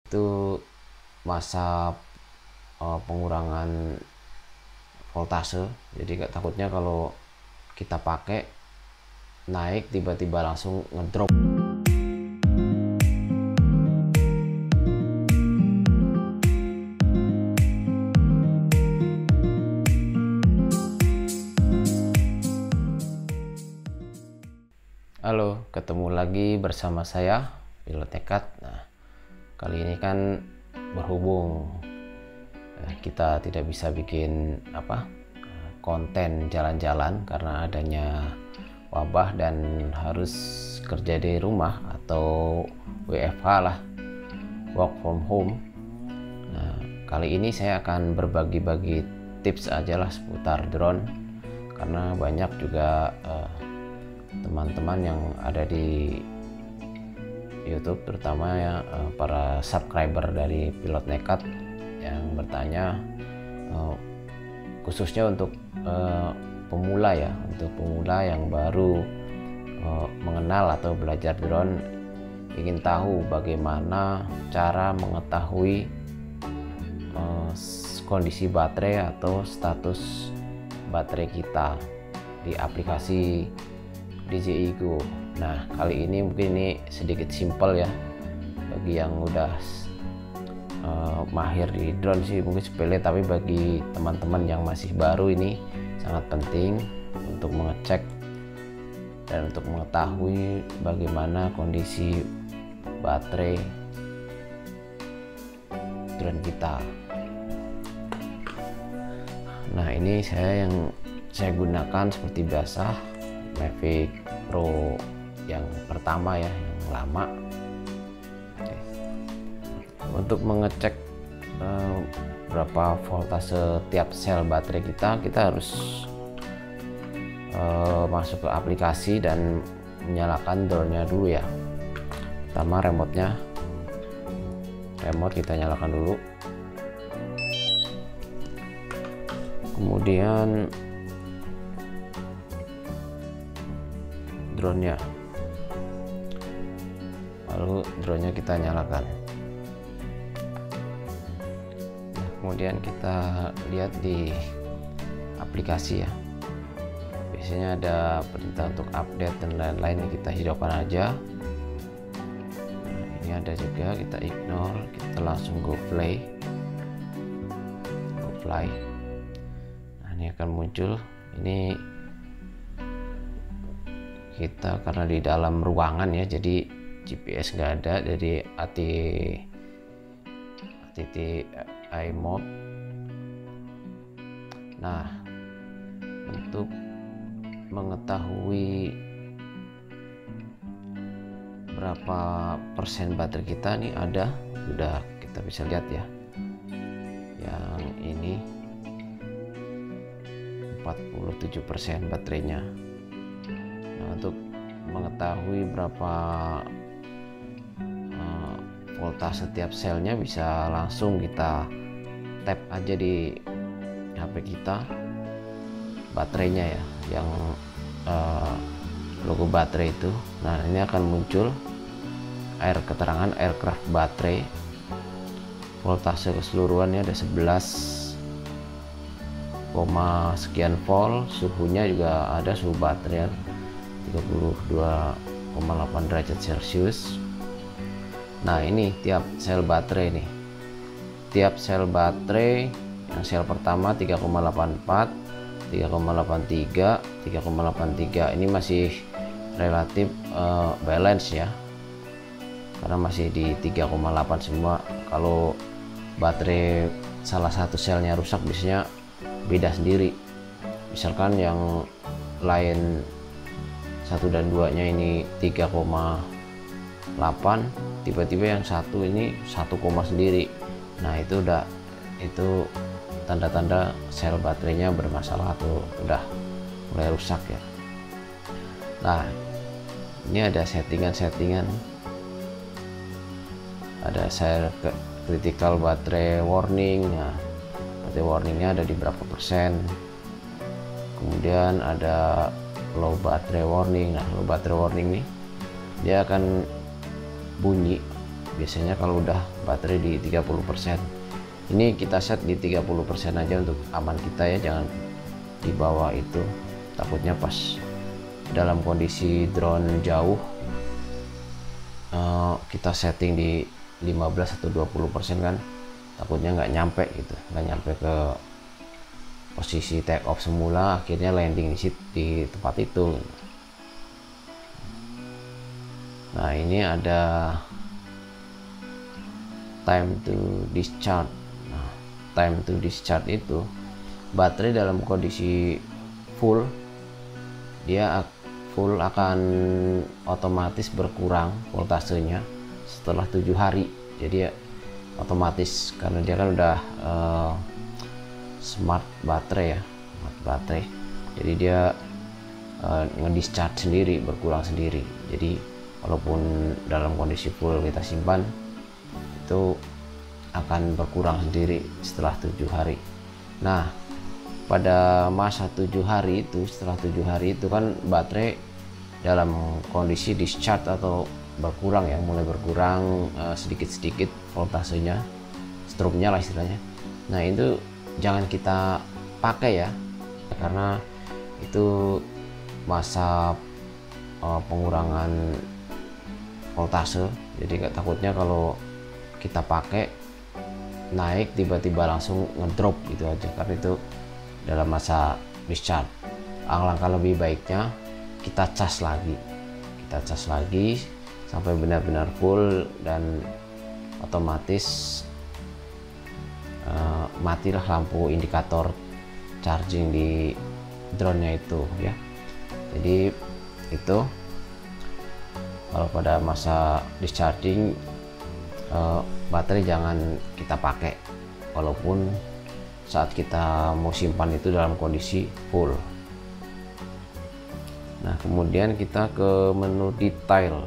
itu masa pengurangan voltase. Jadi takutnya kalau kita pakai naik tiba-tiba langsung ngedrop. Halo, ketemu lagi bersama saya Pilot Nekat. Nah, kali ini kan berhubung kita tidak bisa bikin konten jalan-jalan karena adanya wabah dan harus kerja di rumah atau WFH lah, work from home. Nah, kali ini saya akan berbagi-bagi tips aja lah seputar drone, karena banyak juga teman-teman yang ada di YouTube, terutama ya para subscriber dari Pilot Nekat yang bertanya, khususnya untuk pemula ya, untuk pemula yang baru mengenal atau belajar drone, ingin tahu bagaimana cara mengetahui kondisi baterai atau status baterai kita di aplikasi DJI Go. Nah, kali ini mungkin ini sedikit simpel ya, bagi yang udah mahir di drone sih mungkin sepele, tapi bagi teman-teman yang masih baru ini sangat penting untuk mengecek dan untuk mengetahui bagaimana kondisi baterai drone kita. Nah, ini saya gunakan seperti biasa Mavic Pro yang pertama ya, yang lama. Oke. Untuk mengecek berapa voltase tiap sel baterai kita harus masuk ke aplikasi dan menyalakan drone-nya dulu ya. Pertama remote kita nyalakan dulu, kemudian drone-nya, lalu drone-nya kita nyalakan. Nah, kemudian kita lihat di aplikasi ya, biasanya ada perintah untuk update dan lain-lain, kita hidupkan aja. Nah, ini ada juga, kita ignore, kita langsung go fly. Nah, ini akan muncul, ini kita karena di dalam ruangan ya, jadi GPS nggak ada, jadi ATTI mode. Nah, untuk mengetahui berapa persen baterai kita nih sudah kita bisa lihat ya, yang ini 47% baterainya. Nah, untuk mengetahui berapa voltase setiap selnya bisa langsung kita tap aja di HP kita baterainya ya, yang logo baterai itu. Nah, ini akan muncul keterangan aircraft baterai, voltase keseluruhannya ada 11, sekian volt, suhunya juga ada, suhu baterai 32,8 derajat Celcius. Nah, ini tiap sel baterai nih, tiap sel baterai, yang sel pertama 3,84, 3,83, 3,83 ini masih relatif balance ya, karena masih di 3,8 semua. Kalau baterai salah satu selnya rusak biasanya beda sendiri, misalkan yang lain 1 dan 2 nya ini 3,8, tiba-tiba yang satu ini 1, sendiri. Nah, itu tanda-tanda sel baterainya bermasalah atau udah mulai rusak ya. Nah, ini ada settingan, ada share critical battery warning. Nah, baterai warningnya ada di berapa persen, kemudian ada low battery warning. Nah, low battery warning nih dia akan bunyi biasanya kalau udah baterai di 30%. Ini kita set di 30% aja untuk aman kita ya, jangan di bawah itu, takutnya pas dalam kondisi drone jauh kita setting di 15 atau 20% kan takutnya nggak nyampe gitu, nggak nyampe ke posisi take off semula, akhirnya landing di tempat itu. Nah, ini ada time to discharge. Nah, time to discharge itu baterai dalam kondisi full, dia full akan otomatis berkurang voltasenya setelah 7 hari. Jadi ya otomatis, karena dia kan udah smart baterai ya, smart baterai, jadi dia ngedischarge sendiri, berkurang sendiri. Jadi walaupun dalam kondisi full kita simpan, itu akan berkurang sendiri setelah 7 hari. Nah, pada masa 7 hari itu, setelah 7 hari itu kan baterai dalam kondisi discharge atau berkurang ya, mulai berkurang sedikit-sedikit voltasenya, strobnya lah istilahnya. Nah, itu jangan kita pakai ya, karena itu masa pengurangan voltase. Jadi takutnya kalau kita pakai naik tiba-tiba langsung ngedrop gitu aja, karena itu dalam masa discharge. Alangkah lebih baiknya kita cas lagi sampai benar-benar full, dan otomatis matilah lampu indikator charging di drone-nya itu ya. Jadi itu kalau pada masa discharging baterai jangan kita pakai walaupun saat kita mau simpan itu dalam kondisi full. Nah, kemudian kita ke menu detail.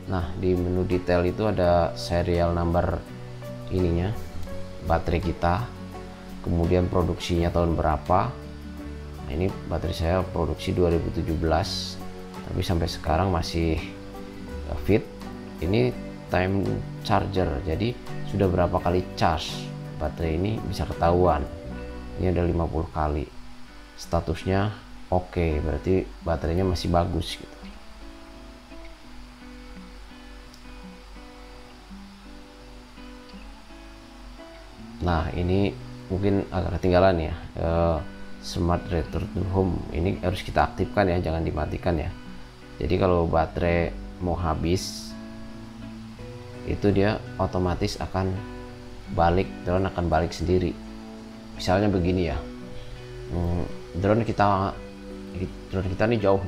Nah, di menu detail itu ada serial number ininya, baterai kita, kemudian produksinya tahun berapa. Nah, ini baterai saya produksi 2017, tapi sampai sekarang masih fit. Ini time charger, jadi sudah berapa kali charge baterai ini bisa ketahuan. Ini ada 50 kali. Statusnya oke, berarti baterainya masih bagus gitu. Nah, ini mungkin agak ketinggalan ya, smart return to home ini harus kita aktifkan ya, jangan dimatikan ya. Jadi kalau baterai mau habis itu dia otomatis akan balik, drone akan balik sendiri. Misalnya begini ya, drone kita nih jauh,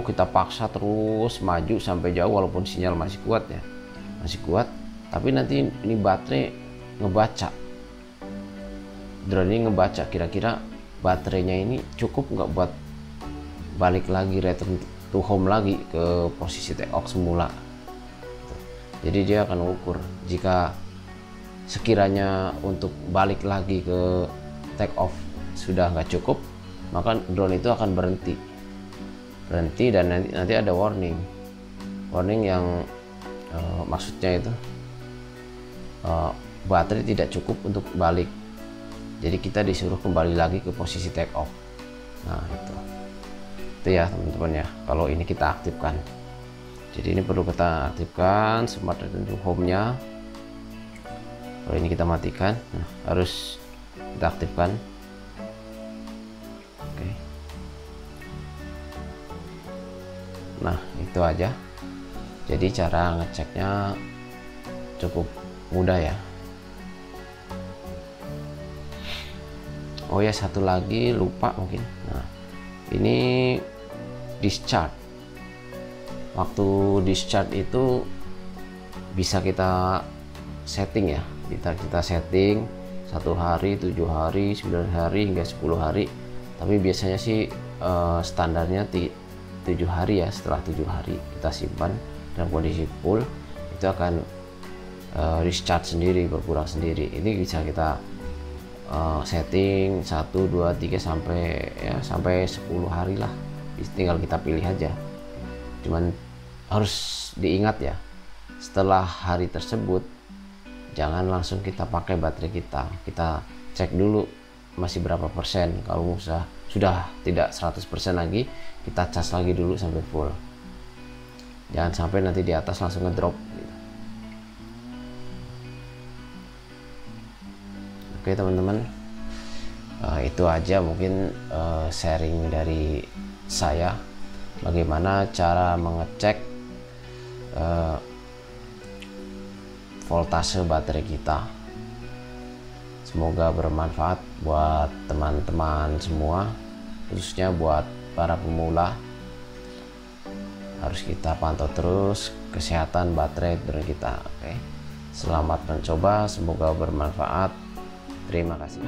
kita paksa terus maju sampai jauh walaupun sinyal masih kuat ya, masih kuat, tapi nanti ini baterai ngebaca, drone ini ngebaca kira-kira baterainya ini cukup nggak buat balik lagi return to home lagi ke posisi take off semula. Jadi dia akan mengukur, jika sekiranya untuk balik lagi ke take off sudah nggak cukup, maka drone itu akan berhenti dan nanti ada warning yang maksudnya itu baterai tidak cukup untuk balik, jadi kita disuruh kembali lagi ke posisi take off. Nah, itu ya teman-teman ya, kalau ini kita aktifkan. Jadi ini perlu kita aktifkan smart return to home nya. Kalau ini kita matikan, nah, harus kita aktifkan. Oke. Nah, itu aja. Jadi cara ngeceknya cukup mudah ya. Oh ya, satu lagi lupa mungkin. Nah, ini discharge. Waktu discharge itu bisa kita setting ya. Kita setting 1 hari, 7 hari, 9 hari hingga 10 hari. Tapi biasanya sih standarnya 7 hari ya. Setelah 7 hari kita simpan dalam kondisi full, itu akan discharge sendiri, berkurang sendiri. Ini bisa kita setting 1, 2, 3 sampai 10 hari lah, tinggal kita pilih aja. Cuman harus diingat ya, setelah hari tersebut jangan langsung kita pakai baterai kita cek dulu masih berapa persen. Kalau sudah tidak 100% lagi, kita cas lagi dulu sampai full. Jangan sampai nanti di atas langsung ngedrop gitu. Oke teman-teman, itu aja mungkin sharing dari saya bagaimana cara mengecek voltase baterai kita. Semoga bermanfaat buat teman-teman semua, khususnya buat para pemula. Harus kita pantau terus kesehatan baterai drone kita. Oke, selamat mencoba, semoga bermanfaat. Terima kasih.